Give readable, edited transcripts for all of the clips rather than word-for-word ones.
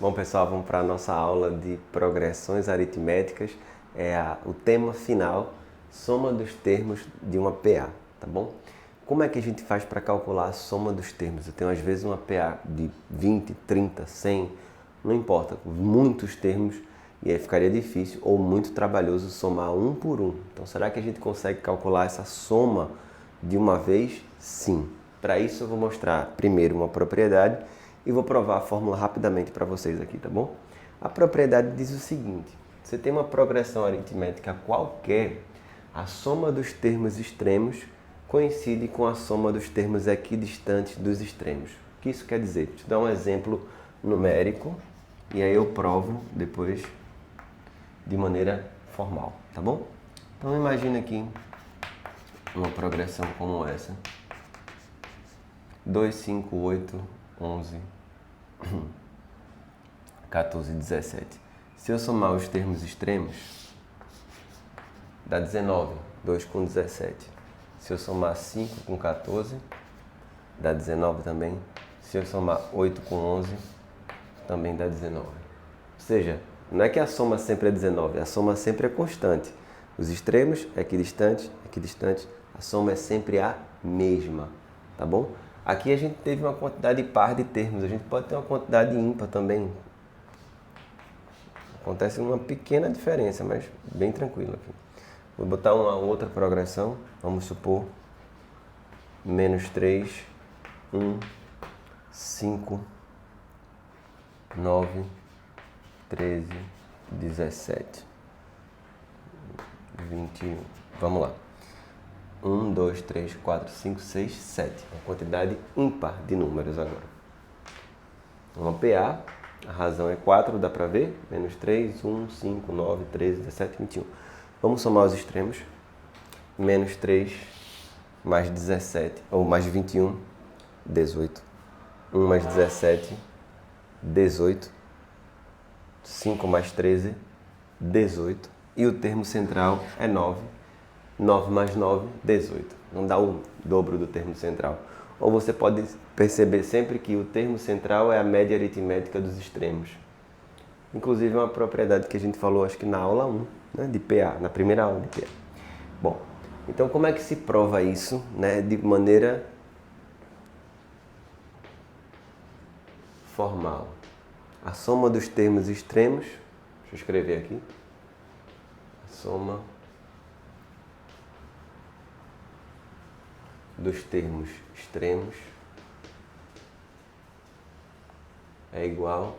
Bom, pessoal, vamos para a nossa aula de progressões aritméticas. O tema final, soma dos termos de uma PA, tá bom? Como é que a gente faz para calcular a soma dos termos? Eu tenho às vezes uma PA de 20, 30, 100, não importa, muitos termos, e aí ficaria difícil ou muito trabalhoso somar um por um. Então, será que a gente consegue calcular essa soma de uma vez? Sim. Para isso eu vou mostrar primeiro uma propriedade e vou provar a fórmula rapidamente para vocês aqui, tá bom? A propriedade diz o seguinte: você tem uma progressão aritmética qualquer, a soma dos termos extremos coincide com a soma dos termos equidistantes dos extremos. O que isso quer dizer? Vou te dar um exemplo numérico e aí eu provo depois de maneira formal, tá bom? Então imagina aqui uma progressão como essa: 2, 5, 8, 11, 14, 17. Se eu somar os termos extremos, dá 19, 2 com 17. Se eu somar 5 com 14, dá 19 também. Se eu somar 8 com 11, também dá 19. Ou seja, não é que a soma sempre é 19, a soma sempre é constante. Os extremos, equidistantes, a soma é sempre a mesma, tá bom? Aqui a gente teve uma quantidade par de termos, a gente pode ter uma quantidade ímpar também. Acontece uma pequena diferença, mas bem tranquilo aqui. Vou botar uma outra progressão, vamos supor, menos 3, 1, 5, 9, 13, 17, 21. Vamos lá. 1, 2, 3, 4, 5, 6, 7. Uma quantidade ímpar de números agora. Uma PA, a razão é 4, dá pra ver? Menos 3, 1, 5, 9, 13, 17, 21. Vamos somar os extremos. Menos 3 mais 17, ou mais 21, 18. 1 mais 17, 18. 5 mais 13, 18. E o termo central é 9. 9 mais 9, 18. Não dá o dobro do termo central. Ou você pode perceber sempre que o termo central é a média aritmética dos extremos. Inclusive é uma propriedade que a gente falou, acho que na aula 1, né, de PA, na primeira aula de PA. Bom, então como é que se prova isso, né, de maneira formal? A soma dos termos extremos, deixa eu escrever aqui, a soma dos termos extremos é igual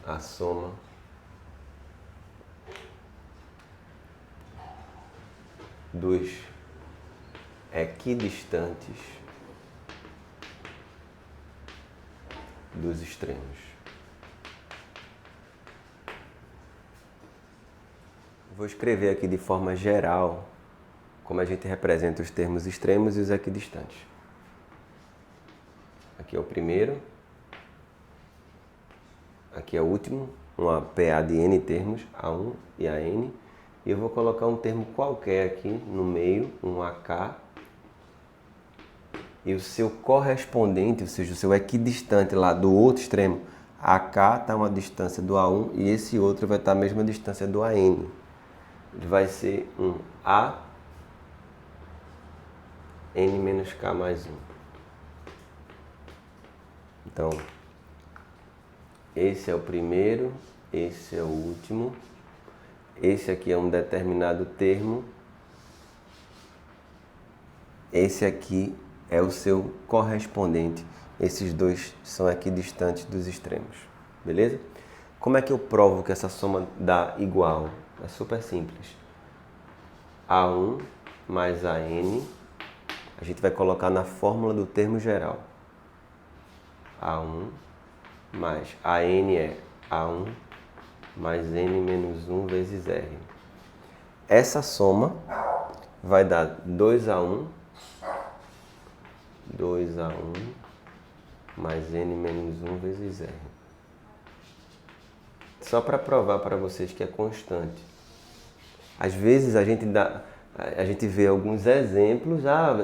à soma dos equidistantes dos extremos. Vou escrever aqui de forma geral como a gente representa os termos extremos e os equidistantes. Aqui é o primeiro, aqui é o último, uma PA de N termos, A1 e AN, e eu vou colocar um termo qualquer aqui no meio, um AK, e o seu correspondente, ou seja, o seu equidistante lá do outro extremo, AK está a uma distância do A1 e esse outro vai estar a mesma distância do AN. Ele vai ser um A N menos K mais 1. Então, esse é o primeiro, esse é o último, esse aqui é um determinado termo, esse aqui é o seu correspondente. Esses dois são equidistantes dos extremos, beleza? Como é que eu provo que essa soma dá igual? É super simples. A1 mais AN, a gente vai colocar na fórmula do termo geral. A1 mais AN é A1 mais N menos 1 vezes R. Essa soma vai dar 2A1 mais N menos 1 vezes R. Só para provar para vocês que é constante. Às vezes a gente a gente vê alguns exemplos,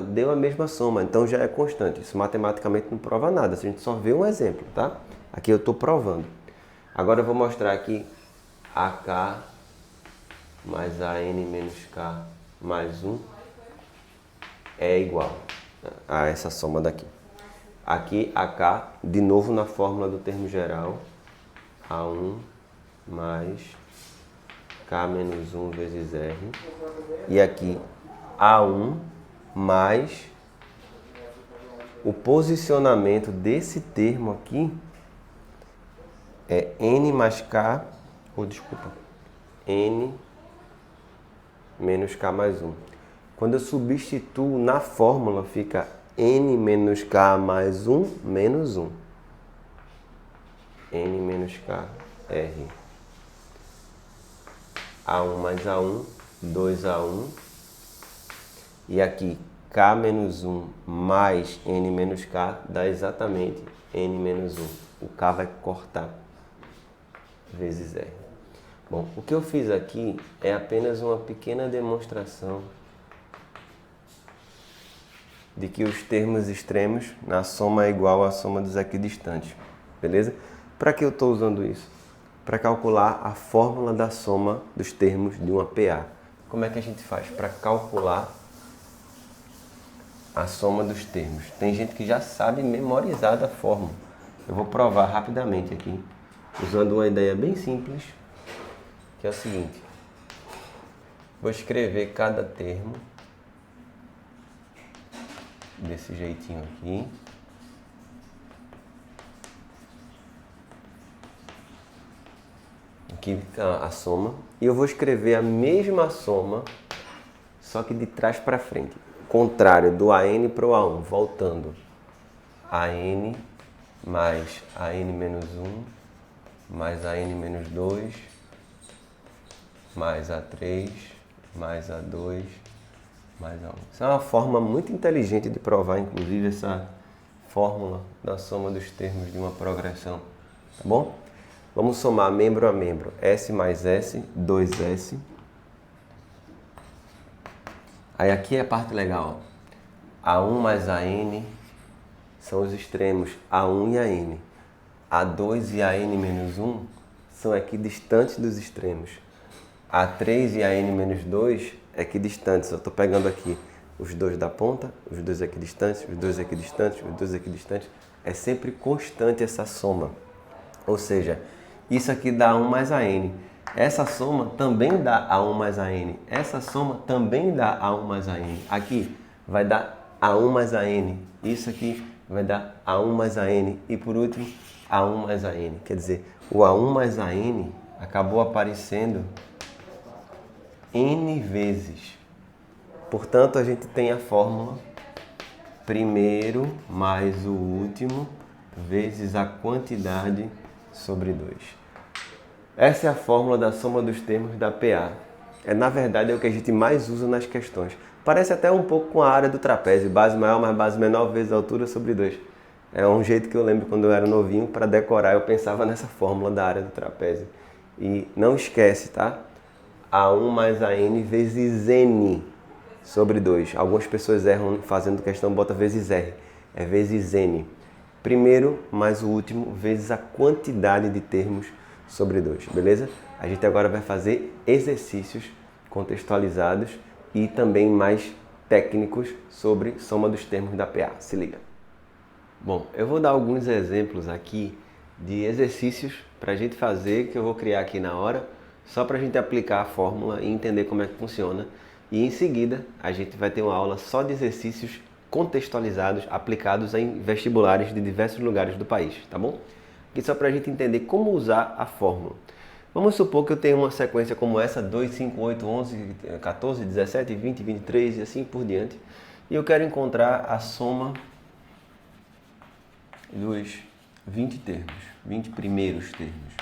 deu a mesma soma, então já é constante. Isso matematicamente não prova nada, a gente só vê um exemplo, tá? Aqui eu estou provando. Agora eu vou mostrar aqui AK mais AN menos K mais 1 é igual a essa soma daqui. Aqui AK, de novo na fórmula do termo geral, A1 mais K menos 1 vezes R. E aqui A1 mais o posicionamento desse termo aqui é N mais K, N menos K mais 1. Quando eu substituo na fórmula, fica N menos K mais 1 menos 1. N menos K, R. A1 mais A1, 2A1. E aqui, K menos 1 mais N menos K dá exatamente N menos 1. O K vai cortar vezes R. Bom, o que eu fiz aqui é apenas uma pequena demonstração de que os termos extremos na soma é igual à soma dos equidistantes, beleza? Para que eu estou usando isso? Para calcular a fórmula da soma dos termos de uma PA. Como é que a gente faz para calcular a soma dos termos? Tem gente que já sabe memorizar da fórmula. Eu vou provar rapidamente aqui, usando uma ideia bem simples, que é o seguinte. Vou escrever cada termo desse jeitinho aqui. Aqui fica a soma. E eu vou escrever a mesma soma, só que de trás para frente. Contrário, do AN para o A1, voltando. AN mais AN menos 1, mais AN menos 2, mais A3, mais A2, mais A1. Isso é uma forma muito inteligente de provar, inclusive, essa fórmula da soma dos termos de uma progressão. Tá bom? Vamos somar membro a membro. S mais S, 2S. Aí aqui é a parte legal. A1 mais AN são os extremos A1 e AN. A2 e AN menos 1 são equidistantes dos extremos. A3 e AN menos 2 equidistantes. Eu estou pegando aqui os dois da ponta, os dois equidistantes, os dois equidistantes, os dois equidistantes. É sempre constante essa soma. Ou seja, isso aqui dá 1 mais AN. Essa soma também dá A1 mais AN. Essa soma também dá A1 mais AN. Aqui vai dar A1 mais AN. Isso aqui vai dar A1 mais AN. E por último, A1 mais AN. Quer dizer, o A1 mais AN acabou aparecendo N vezes. Portanto, a gente tem a fórmula primeiro mais o último vezes a quantidade sobre 2. Essa é a fórmula da soma dos termos da PA. Na verdade, é o que a gente mais usa nas questões. Parece até um pouco com a área do trapézio. Base maior mais base menor vezes a altura sobre 2. É um jeito que eu lembro quando eu era novinho, para decorar, eu pensava nessa fórmula da área do trapézio. E não esquece, tá? A1 mais AN vezes N sobre 2. Algumas pessoas erram fazendo questão, bota vezes R. É vezes N. Primeiro mais o último vezes a quantidade de termos sobre 2, beleza? A gente agora vai fazer exercícios contextualizados e também mais técnicos sobre soma dos termos da PA. Se liga. Bom, eu vou dar alguns exemplos aqui de exercícios para a gente fazer, que eu vou criar aqui na hora, só para a gente aplicar a fórmula e entender como é que funciona. E em seguida, a gente vai ter uma aula só de exercícios contextualizados, aplicados em vestibulares de diversos lugares do país, tá bom? Aqui só para a gente entender como usar a fórmula. Vamos supor que eu tenho uma sequência como essa, 2, 5, 8, 11, 14, 17, 20, 23 e assim por diante. E eu quero encontrar a soma dos 20 termos, 20 primeiros termos.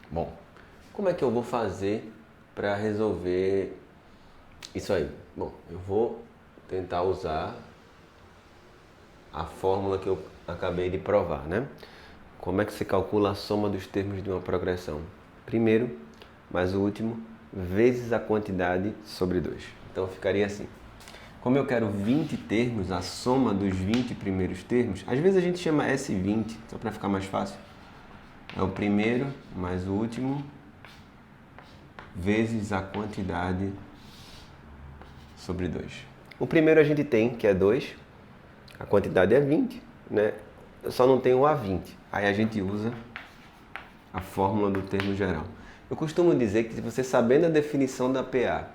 Bom, como é que eu vou fazer para resolver isso aí? Bom, eu vou tentar usar a fórmula que eu acabei de provar, né? Como é que se calcula a soma dos termos de uma progressão? Primeiro, mais o último, vezes a quantidade sobre 2. Então ficaria assim. Como eu quero 20 termos, a soma dos 20 primeiros termos, às vezes a gente chama S20, só para ficar mais fácil. É o primeiro mais o último, vezes a quantidade sobre 2. O primeiro a gente tem, que é 2, a quantidade é 20, né? Eu só não tenho o A20. Aí a gente usa a fórmula do termo geral. Eu costumo dizer que você sabendo a definição da PA,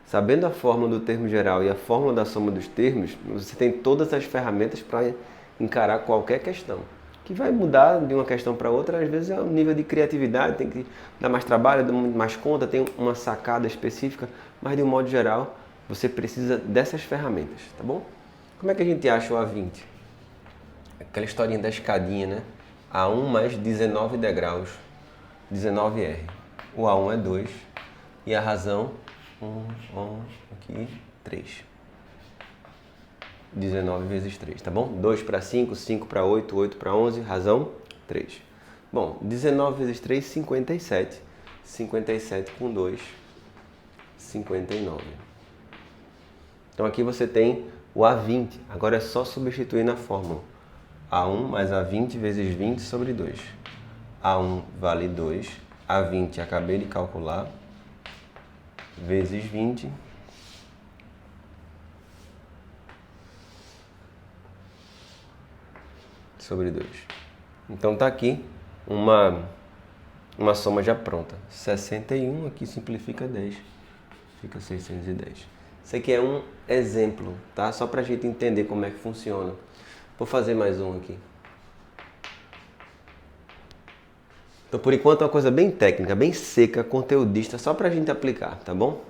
sabendo a fórmula do termo geral e a fórmula da soma dos termos, você tem todas as ferramentas para encarar qualquer questão. Que vai mudar de uma questão para outra, às vezes é um nível de criatividade, tem que dar mais trabalho, dar mais conta, tem uma sacada específica, mas de um modo geral, você precisa dessas ferramentas, tá bom? Como é que a gente acha o A20? Aquela historinha da escadinha, né? A1 mais 19 degraus, 19R. O A1 é 2 e a razão, aqui, 3. 19 vezes 3, tá bom? 2 para 5, 5 para 8, 8 para 11, razão 3. Bom, 19 vezes 3, 57. 57 com 2, 59. Então aqui você tem o A20. Agora é só substituir na fórmula. A1 mais A20 vezes 20 sobre 2. A1 vale 2. A20 acabei de calcular. Vezes 20. Sobre 2. Então tá aqui uma soma já pronta. 61, aqui simplifica 10. Fica 610. Isso aqui é um exemplo, tá? Só pra gente entender como é que funciona. Vou fazer mais um aqui. Então, por enquanto, é uma coisa bem técnica, bem seca, conteudista, só pra gente aplicar, tá bom?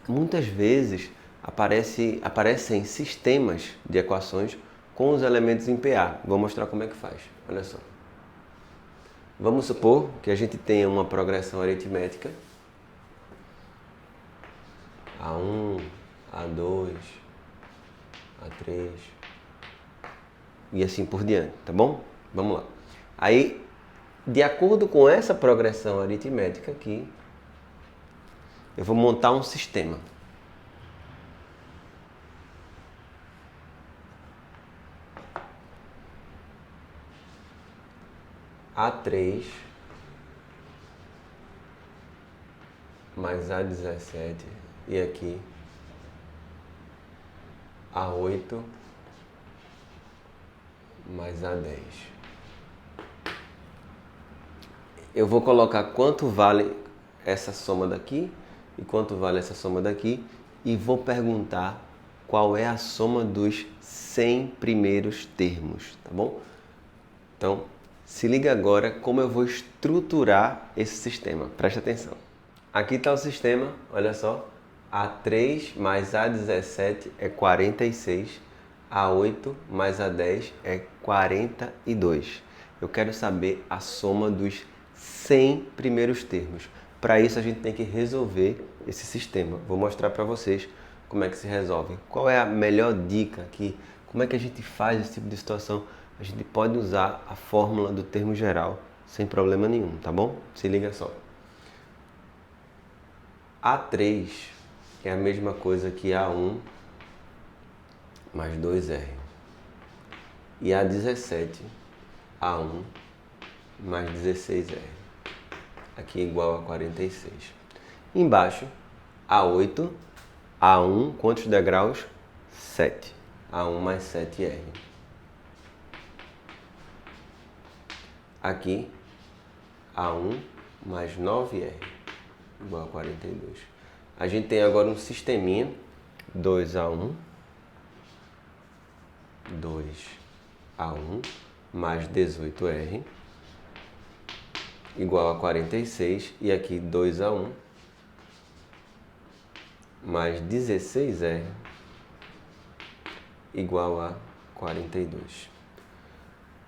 Muitas vezes aparecem sistemas de equações com os elementos em PA. Vou mostrar como é que faz. Olha só. Vamos supor que a gente tenha uma progressão aritmética. A1, A2, A3 e assim por diante, tá bom? Vamos lá. Aí, de acordo com essa progressão aritmética aqui, eu vou montar um sistema. A3 mais A17 e aqui A8 mais A10. Eu vou colocar quanto vale essa soma daqui e quanto vale essa soma daqui e vou perguntar qual é a soma dos 100 primeiros termos, tá bom? Então, se liga agora como eu vou estruturar esse sistema. Presta atenção. Aqui está o sistema, olha só. A3 mais A17 é 46. A8 mais A10 é 42. Eu quero saber a soma dos 100 primeiros termos. Para isso, a gente tem que resolver esse sistema. Vou mostrar para vocês como é que se resolve. Qual é a melhor dica aqui? Como é que a gente faz esse tipo de situação? A gente pode usar a fórmula do termo geral sem problema nenhum, tá bom? Se liga só. A3 é a mesma coisa que A1 mais 2R. E A17, A1 mais 16R. Aqui é igual a 46. Embaixo, A8, A1, quantos degraus? 7. A1 mais 7R. Aqui, A1 mais 9R, igual a 42. A gente tem agora um sisteminha, 2A1, 2A1 mais 18R, igual a 46. E aqui 2A1 mais 16R, igual a 42.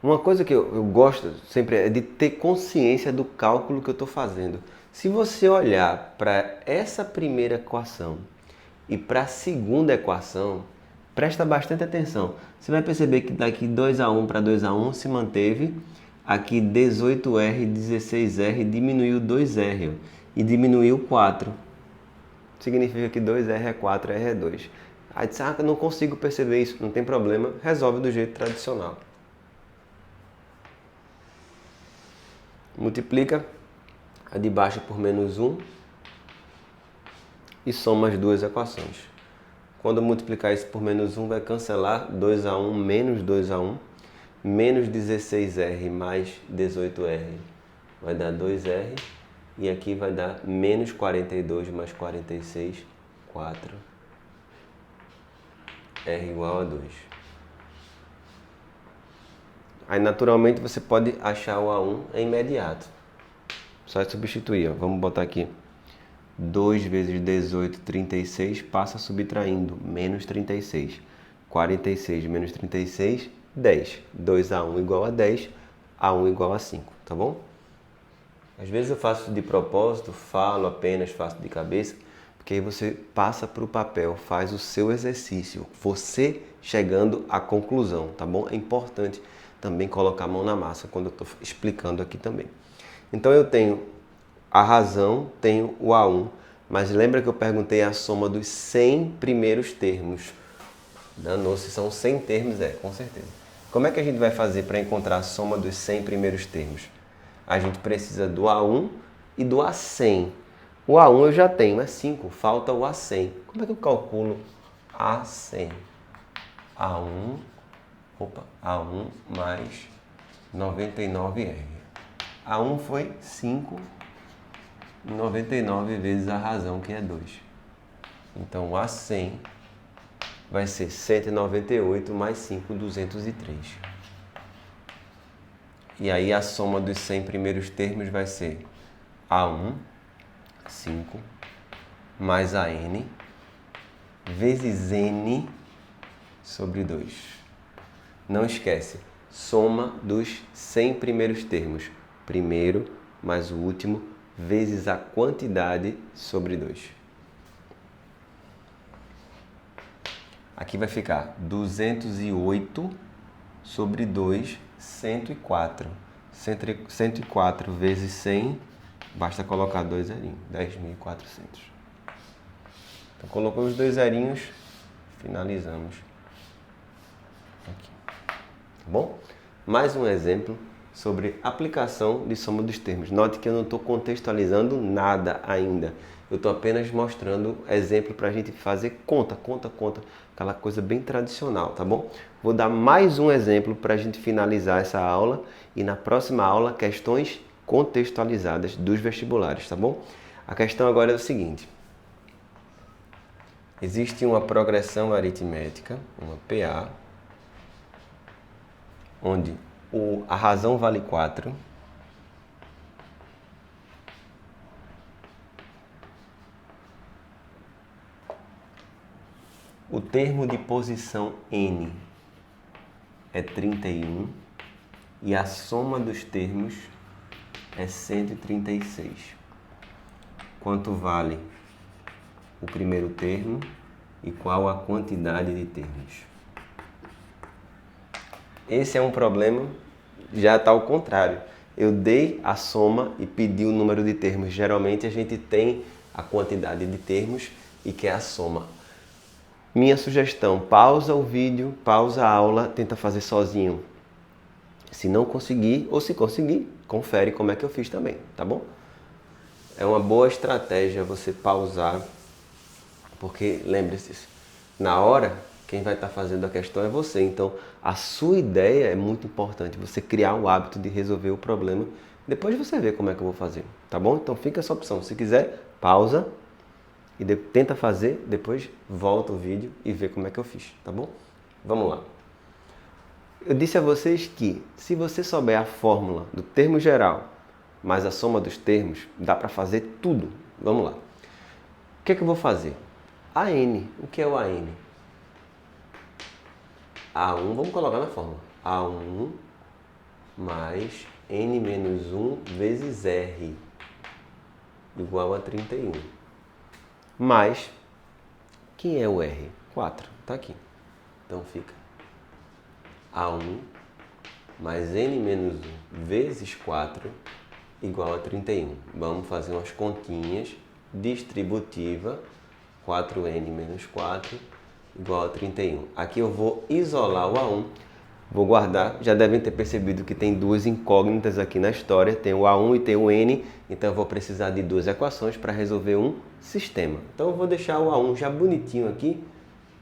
Uma coisa que eu gosto sempre é de ter consciência do cálculo que eu estou fazendo. Se você olhar para essa primeira equação e para a segunda equação, presta bastante atenção. Você vai perceber que daqui 2A1 para 2A1 se manteve, Aqui 18R, 16R, diminuiu 2R, ó, e diminuiu 4. Significa que 2R é 4, R é 2. Aí disse, eu não consigo perceber isso. Não tem problema, resolve do jeito tradicional. Multiplica a de baixo por menos 1 e soma as duas equações. Quando eu multiplicar isso por menos 1, vai cancelar 2A1 menos 2A1. Menos 16R mais 18R vai dar 2R. E aqui vai dar menos 42 mais 46, 4. R igual a 2. Aí naturalmente você pode achar o A1 imediato. Só substituir, ó. Vamos botar aqui. 2 vezes 18, 36, passa subtraindo, menos 36. 46 menos 36, 10. 2A1 igual a 10, A1 igual a 5, tá bom? Às vezes eu faço de propósito, falo apenas, faço de cabeça, porque aí você passa para o papel, faz o seu exercício, você chegando à conclusão, tá bom? É importante também colocar a mão na massa quando eu estou explicando aqui também. Então eu tenho a razão, tenho o A1, mas lembra que eu perguntei a soma dos 100 primeiros termos. Danou-se, são 100 termos, com certeza. Como é que a gente vai fazer para encontrar a soma dos 100 primeiros termos? A gente precisa do A1 e do A100. O A1 eu já tenho, é 5, falta o A100. Como é que eu calculo A100? A1 mais 99R. A1 foi 5, 99 vezes a razão, que é 2. Então, o A100 vai ser 198 mais 5, 203. E aí a soma dos 100 primeiros termos vai ser A1, 5, mais AN, vezes N sobre 2. Não esquece, soma dos 100 primeiros termos. Primeiro mais o último, vezes a quantidade sobre 2. Aqui vai ficar 208 sobre 2, 104. 104 vezes 100, basta colocar 2 zerinhos, 10.400. Então, colocamos 2 zerinhos, finalizamos aqui. Tá bom? Mais um exemplo sobre aplicação de soma dos termos. Note que eu não estou contextualizando nada ainda. Eu estou apenas mostrando exemplo para a gente fazer conta. Aquela coisa bem tradicional, tá bom? Vou dar mais um exemplo para a gente finalizar essa aula e na próxima aula, questões contextualizadas dos vestibulares, tá bom? A questão agora é o seguinte. Existe uma progressão aritmética, uma PA, onde a razão vale 4, o termo de posição N é 31 e a soma dos termos é 136. Quanto vale o primeiro termo e qual a quantidade de termos? Esse é um problema, já está ao contrário. Eu dei a soma e pedi o número de termos. Geralmente a gente tem a quantidade de termos e quer a soma. Minha sugestão, pausa o vídeo, pausa a aula, tenta fazer sozinho. Se não conseguir, ou se conseguir, confere como é que eu fiz também, tá bom? É uma boa estratégia você pausar, porque lembre-se, na hora, quem vai estar fazendo a questão é você. Então, a sua ideia é muito importante, você criar o hábito de resolver o problema. Depois você vê como é que eu vou fazer, tá bom? Então, fica essa opção. Se quiser, pausa e tenta fazer, depois volta o vídeo e vê como é que eu fiz, tá bom? Vamos lá. Eu disse a vocês que, se você souber a fórmula do termo geral mais a soma dos termos, dá para fazer tudo. Vamos lá. O que é que eu vou fazer? AN. O que é o AN? A1, vamos colocar na fórmula. A1 mais N menos 1 vezes R igual a 31. Mais, quem é o R? 4, tá aqui. Então fica A1 mais n menos 1 vezes 4 igual a 31. Vamos fazer umas continhas. Distributiva, 4n menos 4 igual a 31. Aqui eu vou isolar o A1, vou guardar. Já devem ter percebido que tem duas incógnitas aqui na história, tem o A1 e tem o n, então eu vou precisar de duas equações para resolver um sistema. Então eu vou deixar o A1 já bonitinho aqui,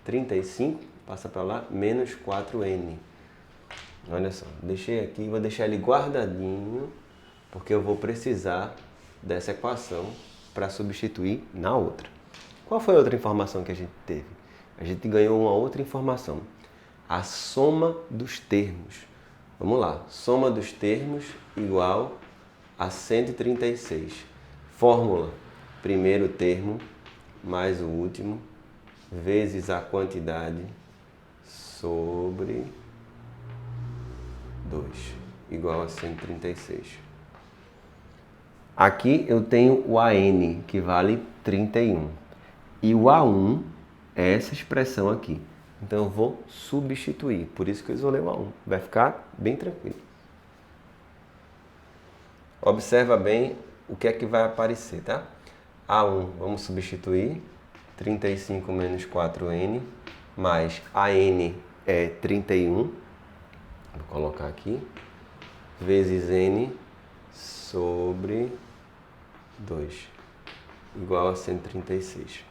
35, passa para lá, menos 4n. Olha só, deixei aqui, vou deixar ele guardadinho, porque eu vou precisar dessa equação para substituir na outra. Qual foi a outra informação que a gente teve? A gente ganhou uma outra informação. A soma dos termos. Vamos lá. Soma dos termos igual a 136. Fórmula. Primeiro termo mais o último vezes a quantidade sobre 2 igual a 136. Aqui eu tenho o AN, que vale 31. E o A1 é essa expressão aqui. Então eu vou substituir. Por isso que eu isolei o A1. Vai ficar bem tranquilo. Observa bem o que é que vai aparecer, tá? A1, vamos substituir. 35 menos 4n, mais AN é 31. Vou colocar aqui. Vezes n sobre 2, igual a 136.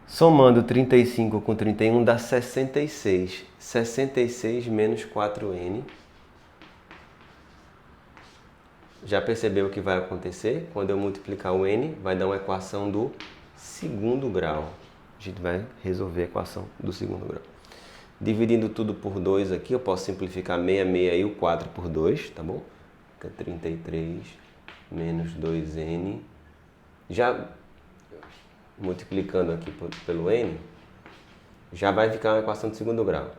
Somando 35 com 31 dá 66. 66 menos 4n. Já percebeu o que vai acontecer? Quando eu multiplicar o n, vai dar uma equação do segundo grau. A gente vai resolver a equação do segundo grau. Dividindo tudo por 2 aqui, eu posso simplificar 66 e o 4 por 2, tá bom? Fica 33 menos 2n. Já multiplicando aqui pelo n, já vai ficar uma equação de segundo grau.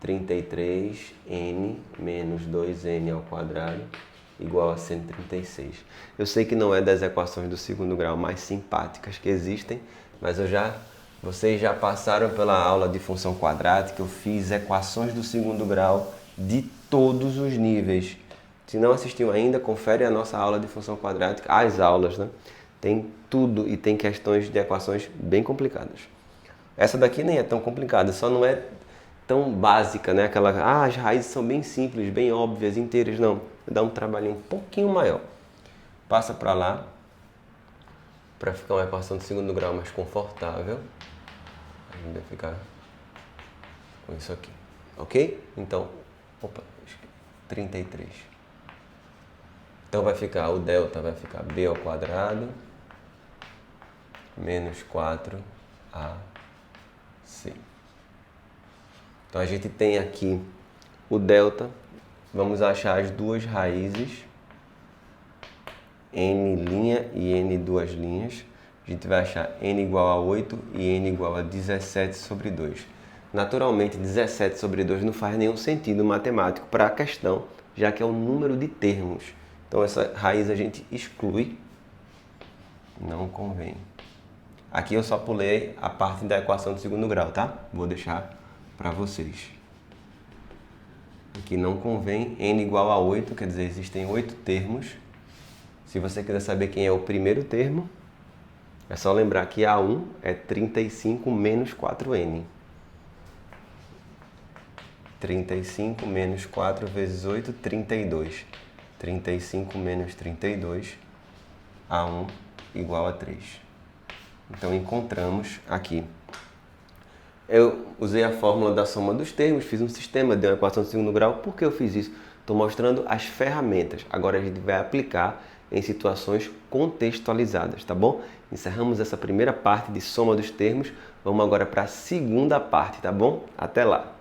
33n menos 2n ao quadrado igual a 136. Eu sei que não é das equações do segundo grau mais simpáticas que existem, mas vocês já passaram pela aula de função quadrática, eu fiz equações do segundo grau de todos os níveis. Se não assistiu ainda, confere a nossa aula de função quadrática, as aulas, né? Tem tudo e tem questões de equações bem complicadas. Essa daqui nem é tão complicada, só não é tão básica, né? As raízes são bem simples, bem óbvias, inteiras, não. Dá um trabalhinho um pouquinho maior. Passa para lá, para ficar uma equação de segundo grau mais confortável. A gente vai ficar com isso aqui, ok? Então, 33. Então vai ficar, o delta vai ficar b ao quadrado menos 4ac. Então a gente tem aqui o delta, vamos achar as duas raízes, n' e n duas linhas. A gente vai achar n igual a 8 e n igual a 17 sobre 2. Naturalmente, 17 sobre 2 não faz nenhum sentido matemático para a questão, já que é o número de termos. Então essa raiz a gente exclui, não convém. Aqui eu só pulei a parte da equação de segundo grau, tá? Vou deixar para vocês. Aqui não convém, n igual a 8, quer dizer, existem 8 termos. Se você quiser saber quem é o primeiro termo, é só lembrar que A1 é 35 menos 4n. 35 menos 4 vezes 8, 32. 35 menos 32, A1 igual a 3. Então encontramos aqui. Eu usei a fórmula da soma dos termos, fiz um sistema de uma equação de segundo grau. Por que eu fiz isso? Estou mostrando as ferramentas. Agora a gente vai aplicar em situações contextualizadas, tá bom? Encerramos essa primeira parte de soma dos termos. Vamos agora para a segunda parte, tá bom? Até lá!